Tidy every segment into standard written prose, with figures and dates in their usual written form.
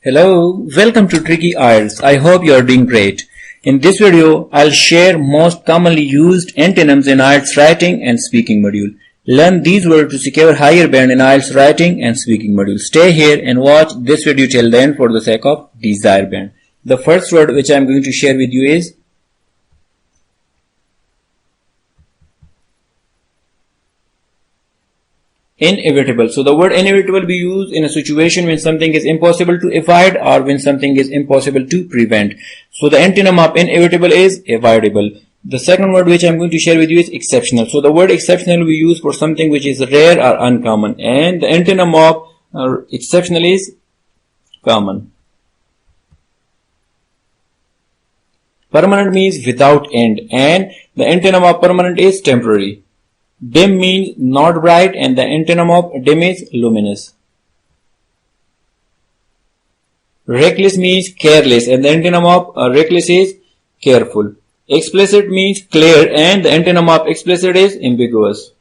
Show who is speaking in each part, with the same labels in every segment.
Speaker 1: Hello, welcome to Tricky IELTS. I hope you are doing great. In this video, I'll share most commonly used antonyms in IELTS writing and speaking module. Learn these words to secure higher band in IELTS writing and speaking module. Stay here and watch this video till the end for the sake of desired band. The first word which I'm going to share with you is inevitable. So the word inevitable be used in a situation when something is impossible to avoid or when something is impossible to prevent. So the antonym of inevitable is avoidable. The second word which I'm going to share with you is exceptional. So the word exceptional we use for something which is rare or uncommon, and the antonym of exceptional is common. Permanent means without end, and the antonym of permanent is temporary. Dim means not bright, and the antonym of dim is luminous. Reckless means careless, and the antonym of reckless is careful. Explicit means clear, and the antonym of explicit is ambiguous.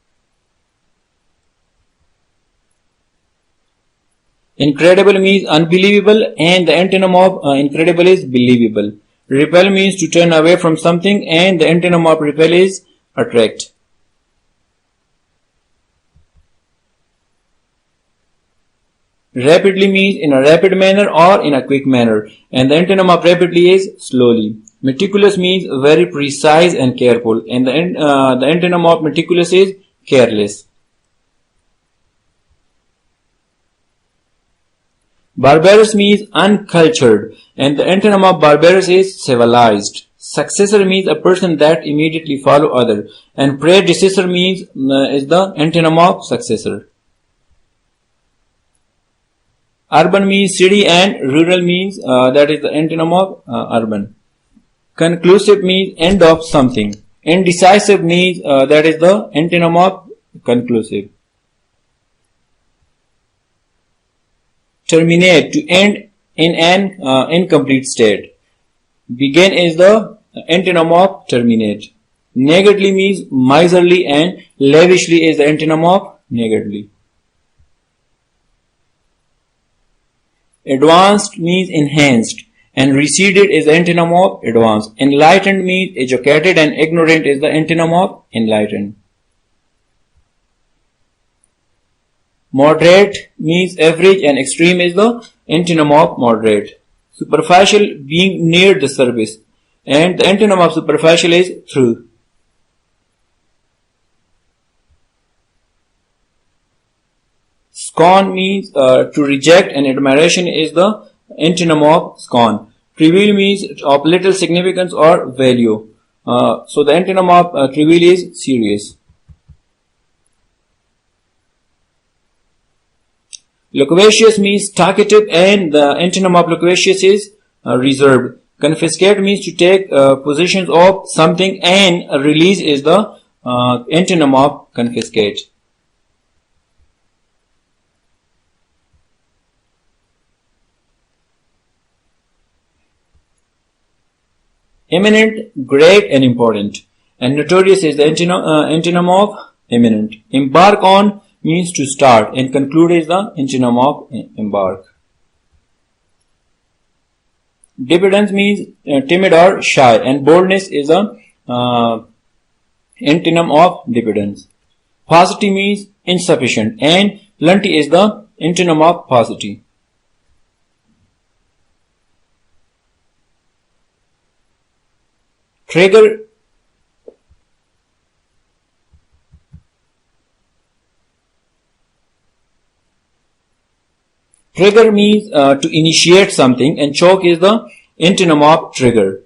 Speaker 1: Incredible means unbelievable, and the antonym of incredible is believable. Repel means to turn away from something, and the antonym of repel is attract. Rapidly means in a rapid manner or in a quick manner, and the antonym of rapidly is slowly. Meticulous means very precise and careful, and the antonym of meticulous is careless. Barbarous means uncultured, and the antonym of barbarous is civilized. Successor means a person that immediately follow other, and predecessor means is the antonym of successor. Urban means city, and rural means that is the antonym of urban. Conclusive means end of something. Indecisive means that is the antonym of conclusive. Terminate, to end in an incomplete state. Begin is the antonym of terminate. Niggardly means miserly, and lavishly is the antonym of niggardly. Advanced means enhanced, and receded is the antonym of advanced. Enlightened means educated, and ignorant is the antonym of enlightened. Moderate means average, and extreme is the antonym of moderate. Superficial being near the surface, and the antonym of superficial is through. Scorn means to reject, and admiration is the antonym of scorn. Trivial means of little significance or value. So the antonym of trivial is serious. Loquacious means talkative, and the antonym of loquacious is reserved. Confiscate means to take possession of something, and release is the antonym of confiscate. Eminent, great and important, and notorious is the antonym of eminent. Embark on means to start, and conclude is the antonym of embark. Diffidence means timid or shy, and boldness is the antonym of diffidence. Paucity means insufficient, and plenty is the antonym of paucity. Trigger means to initiate something, and choke is the antonym of trigger.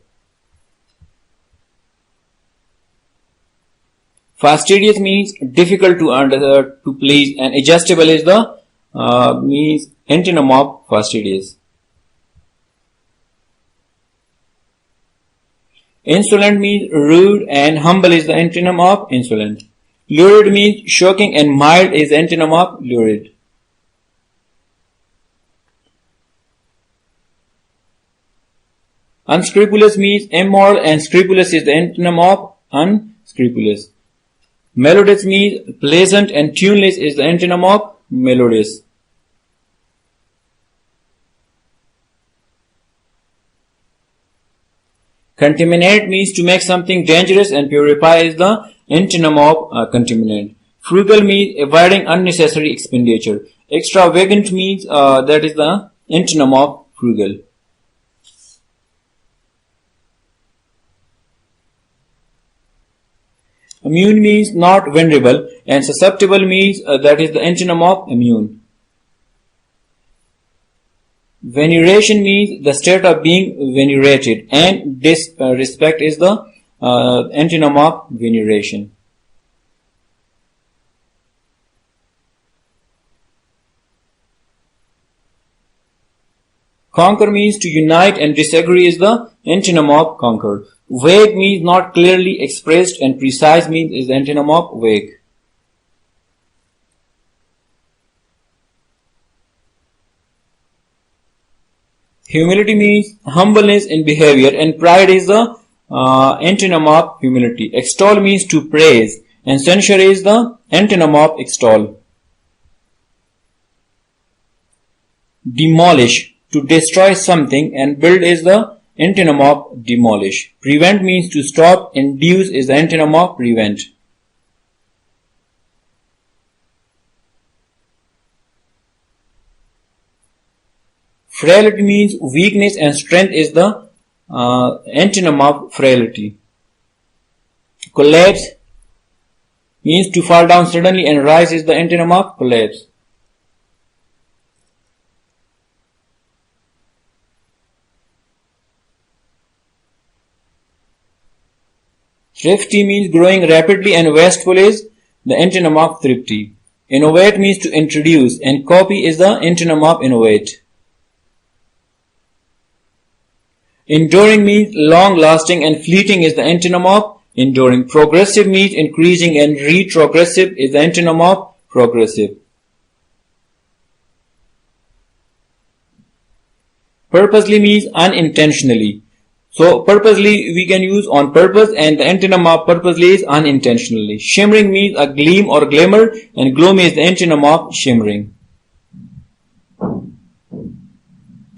Speaker 1: Fastidious means difficult to please, and adjustable is the means antonym of fastidious. Insolent means rude, and humble is the antonym of insolent. Lurid means shocking, and mild is the antonym of lurid. Unscrupulous means immoral, and scrupulous is the antonym of unscrupulous. Melodious means pleasant, and tuneless is the antonym of melodious. Contaminate means to make something dangerous, and purify is the antonym of contaminate. Frugal means avoiding unnecessary expenditure. Extravagant means that is the antonym of frugal. Immune means not vulnerable, and susceptible means that is the antonym of immune. Veneration means the state of being venerated, and disrespect is the antonym of veneration. Conquer means to unite, and disagree is the antonym of conquer. Vague means not clearly expressed, and precise means is the antonym of vague. Humility means humbleness in behavior, and pride is the antonym of humility. Extol means to praise, and censure is the antonym of extol. Demolish, to destroy something, and build is the antonym of demolish. Prevent means to stop, induce is the antonym of prevent. Frailty means weakness, and strength is the antonym of frailty. Collapse means to fall down suddenly, and rise is the antonym of collapse. Thrifty means growing rapidly, and wasteful is the antonym of thrifty. Innovate means to introduce, and copy is the antonym of innovate. Enduring means long-lasting, and fleeting is the antonym of enduring. Progressive means increasing, and retrogressive is the antonym of progressive. Purposely means unintentionally. So purposely we can use on purpose, and the antonym of purposely is unintentionally. Shimmering means a gleam or glimmer, and gloomy is the antonym of shimmering.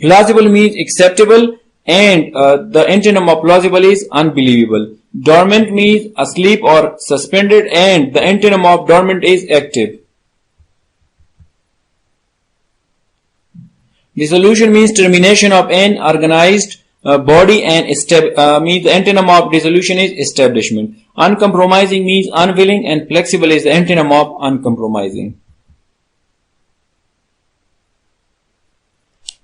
Speaker 1: Plausible means acceptable, and the antonym of plausible is unbelievable. Dormant means asleep or suspended, and the antonym of dormant is active. Dissolution means termination of an organized body, and means the antonym of dissolution is establishment. Uncompromising means unwilling, and flexible is the antonym of uncompromising.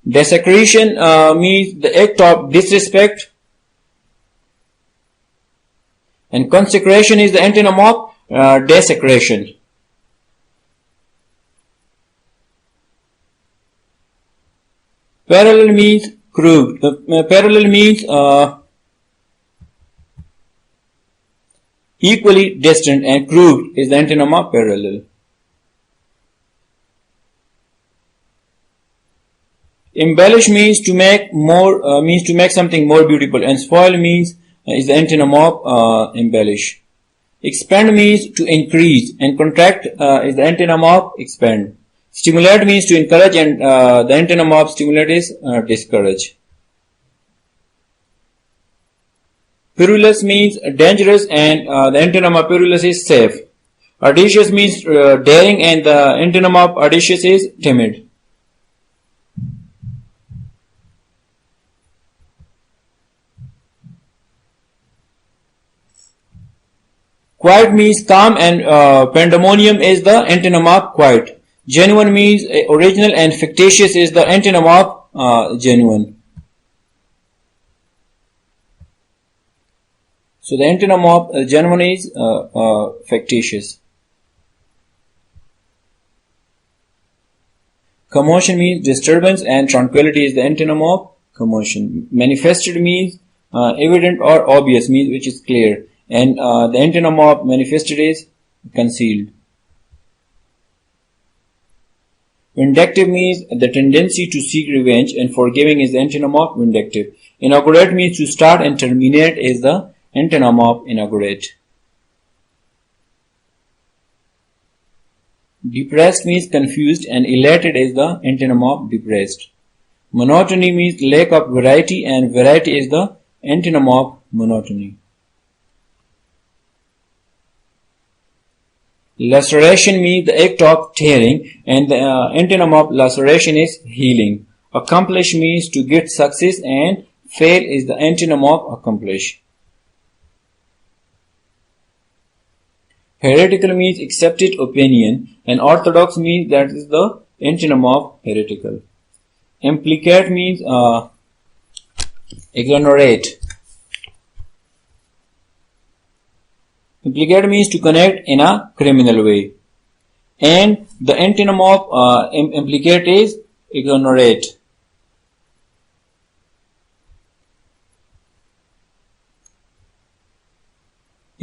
Speaker 1: Desecration means the act of disrespect, and consecration is the antonym of desecration. Parallel means crooked. Parallel means equally distant, and crooked is the antonym of parallel. Embellish means to make something more beautiful, and spoil means is the antonym of embellish. Expand means to increase, and contract is the antonym of expand. Stimulate means to encourage, and the antonym of stimulate is discourage. Perilous means dangerous, and the antonym of perilous is safe. Audacious means daring, and the antonym of audacious is timid. Quiet means calm, and pandemonium is the antonym of quiet. Genuine means original, and fictitious is the antonym of genuine. So the antonym of genuine is fictitious. Commotion means disturbance, and tranquility is the antonym of commotion. Manifested means evident or obvious, means which is clear, and the antonym of manifested is concealed. Vindictive means the tendency to seek revenge, and forgiving is the antonym of vindictive. Inaugurate means to start, and terminate is the antonym of inaugurate. Depressed means confused, and elated is the antonym of depressed. Monotony means lack of variety, and variety is the Antonym of monotony. Laceration means the act of tearing, and the antonym of laceration is healing. Accomplish means to get success, and fail is the antonym of accomplish. Heretical means accepted opinion, and orthodox means that is the antonym of heretical. Implicate means exonerate. Implicate means to connect in a criminal way, and the antonym of implicate is exonerate.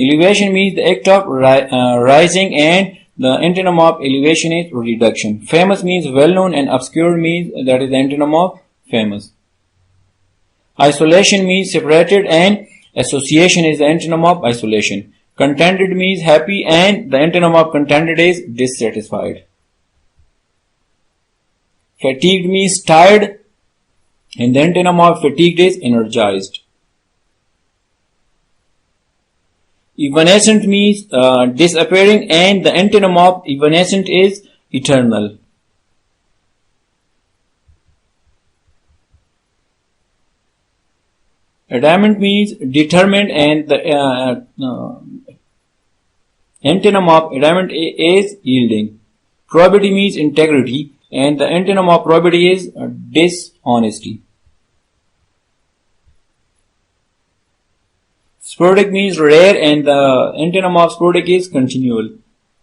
Speaker 1: Elevation means the act of rising, and the antonym of elevation is reduction. Famous means well known, and obscure means that is the antonym of famous. Isolation means separated, and association is the antonym of isolation. Contented means happy, and the antonym of contented is dissatisfied. Fatigued means tired, and the antonym of fatigued is energized. Evanescent means disappearing, and the antonym of evanescent is eternal. Adamant means determined, and the antonym of adamant is yielding. Probity means integrity, and the antonym of probity is dishonesty. Sporadic means rare, and the antonym of sporadic is continual.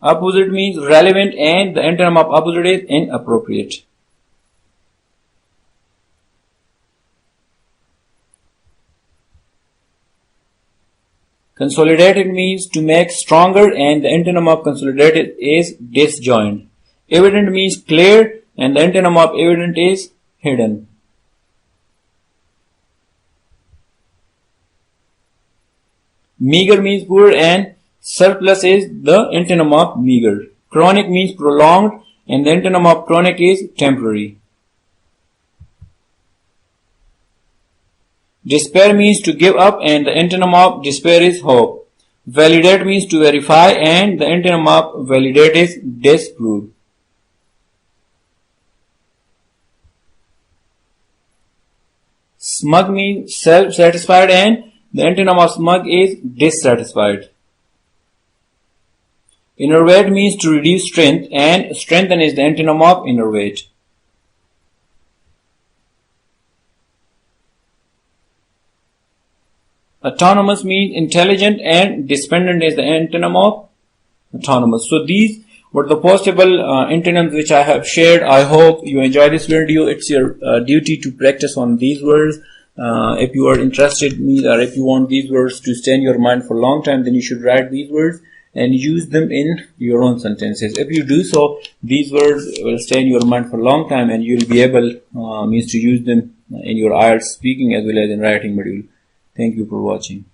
Speaker 1: Opposite means relevant, and the antonym of opposite is inappropriate. Consolidated means to make stronger, and the antonym of consolidated is disjoint. Evident means clear, and the antonym of evident is hidden. Meager means poor, and surplus is the antonym of meager. Chronic means prolonged, and the antonym of chronic is temporary. Despair means to give up, and the antonym of despair is hope. Validate means to verify, and the antonym of validate is disprove. Smug means self-satisfied, and the antonym of smug is dissatisfied. Innervate means to reduce strength, and strengthen is the antonym of innervate. Autonomous means intelligent, and dependent is the antonym of autonomous. So these were the possible antonyms which I have shared. I hope you enjoy this video. It's your duty to practice on these words. If you are interested in these, or if you want these words to stay in your mind for a long time, then you should write these words and use them in your own sentences. If you do so, these words will stay in your mind for a long time, and you will be able to use them in your IELTS speaking as well as in writing module. Thank you for watching.